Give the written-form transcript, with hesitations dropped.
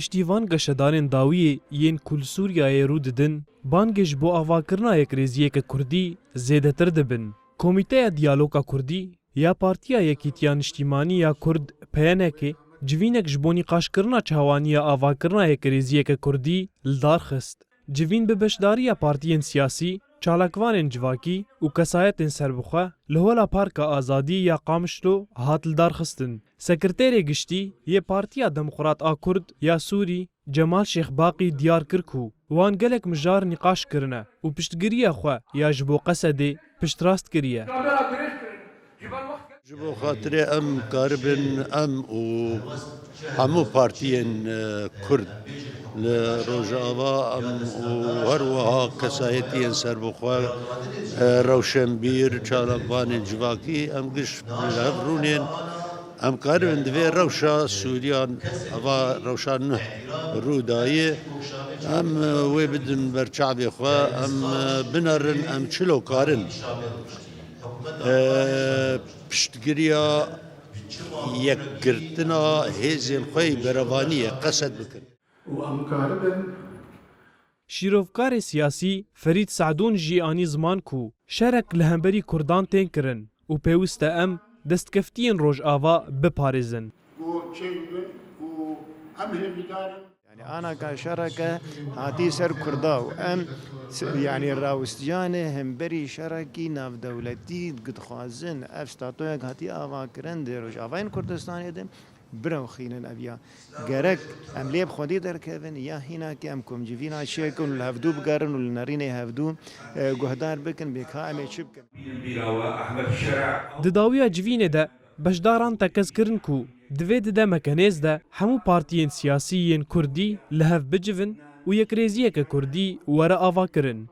پشتیوان گشتدارên dawiyê yên Kul Sûriyayê rû didin, bangê bo avakirina Yekrêziyeke Kurdî zêdetir dibin. Komîteya Diyaloga Kurdî ya Partiya Yekîtiya Niştîmanî ya Kurd PNK civînek ji bo nîqaşkirina çawaniya avakirina Yekrêziyeke Kurdî li dar xist. Civîn bi beşdariya partiyên siyasî, çalakvanên civakî û kesayetên serbixwe li hola Parka Azadî ya Qamişlo hat li dar xistin. Sekreterê giştî yê Partiya Demokrat a Kurd ya Sûrî Cemal Şêxbaqî diyar kir ku wan gelek mijar nîqaş kirine û piştgiriya xwe ya ji bo Qesedê piştrast kiriye. Ji bo xatirê em karibin em û hemû partiyên Kurd li Rojava em û her wiha kesayetiyên serbixwe rewşenbîr çalakvanên civakî em giş li hev rûnên em karibin divê rewşa Sûriyan heva rewşa nûh rûdayê em wê bidin berçavê xwe em binerin em çilo karin piştgiriya yekgirtina hêzên xwe berevaniyê qesed bikin. Şîrovkarê siyasî Ferîd Seعدûn jî anî ziman ku şerek li hemberî Kurdan tên kirin û pêwîst e em destkeftiyên Rojava biparêzin. يعني أنا كشركة هاتي سر كردا وأم يعني راوستيانة هم بري شركي ناف دولتي قد خوازن أفستاتويك هاتي آوا كرن ديروش آوين كردستان يدم برو خينن أبيا جرك أم ليب خودي در كيفن يا هنا كي أم كم جيفينا شيكون الهفدو بقارن والنارين هفدو جهدار بكن بكا أم يشبكن. Di dawiya civînê de beşdaran tekez kirin ku divê dide mekanêz de hemû partiyên siyasî yên Kurdî li hev bicivin û Yekrêziyeke Kurdî were ava kirin.